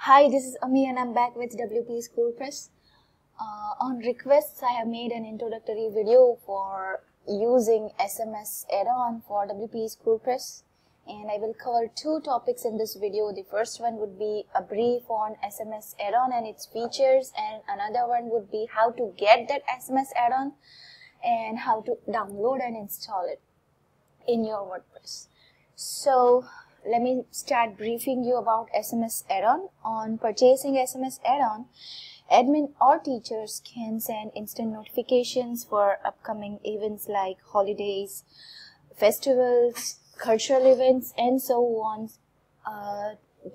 Hi, this is Ami and I'm back with WP School Press. On requests, I have made an introductory video for using SMS add-on for WP School Press, and I will cover two topics in this video. The first one would be a brief on SMS add-on and its features, and another one would be how to get that SMS add-on and how to download and install it in your WordPress. So let me start briefing you about SMS add-on. On purchasing SMS add-on, admin or teachers can send instant notifications for upcoming events like holidays, festivals, cultural events, and so on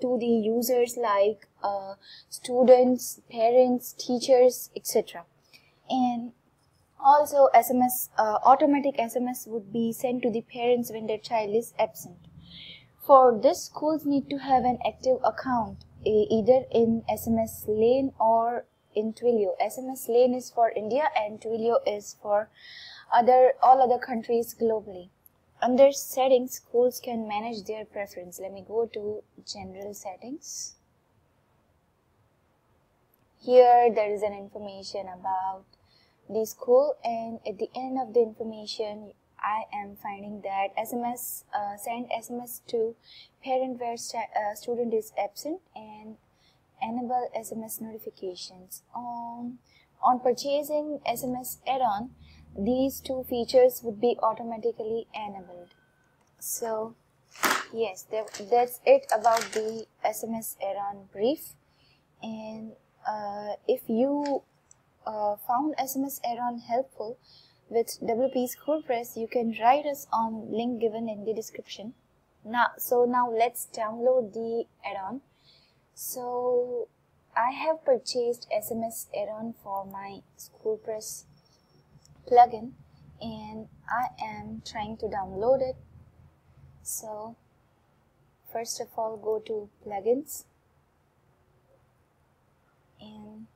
to the users like students, parents, teachers, etc. And also automatic SMS would be sent to the parents when their child is absent. For this, schools need to have an active account either in SMS Lane or in Twilio. SMS Lane is for India and Twilio is for all other countries globally. Under settings, schools can manage their preference. Let me go to general settings. Here there is an information about the school, and at the end of the information I am finding that send SMS to parent where student is absent, and enable SMS notifications. On purchasing SMS add-on, these two features would be automatically enabled. So yes, that's it about the SMS add-on brief. And if you found SMS add-on helpful with WP School Press, you can write us on link given in the description. Now let's download the add-on. So I have purchased SMS add-on for my School Press plugin, and I am trying to download it. So first of all, go to plugins and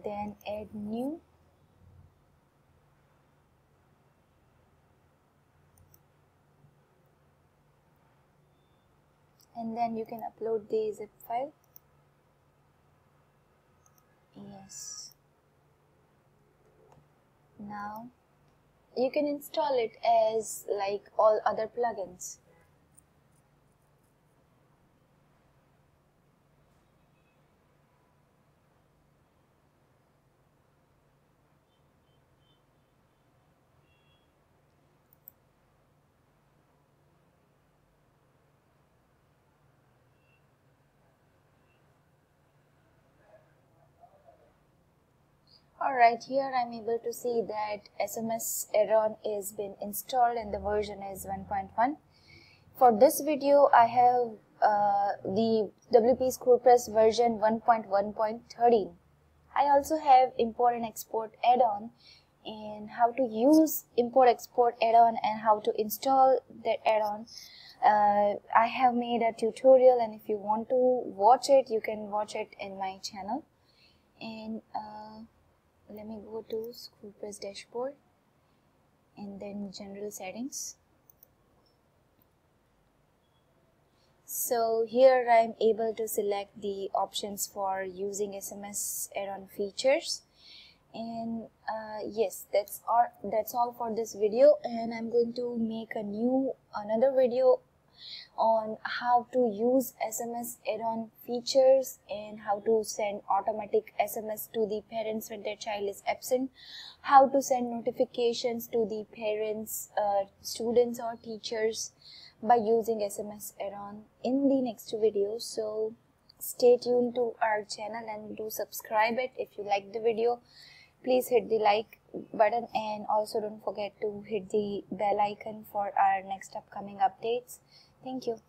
then add new. And then you can upload the zip file. Yes. Now you can install it as like all other plugins. Alright, here I'm able to see that SMS add-on is been installed and the version is 1.1. For this video, I have the WP School Press version 1.1.13. I also have import and export add-on, and how to use import export add-on and how to install that add-on. I have made a tutorial, and if you want to watch it, you can watch it in my channel. And let me go to School Press dashboard and then general settings. So here I am able to select the options for using SMS add-on features, and yes, that's all for this video. And I'm going to make another video on how to use SMS add-on features and how to send automatic SMS to the parents when their child is absent, how to send notifications to the parents, students or teachers by using SMS add-on in the next video. So stay tuned to our channel and do subscribe it. If you like the video, please hit the like button, and also don't forget to hit the bell icon for our next upcoming updates. Thank you.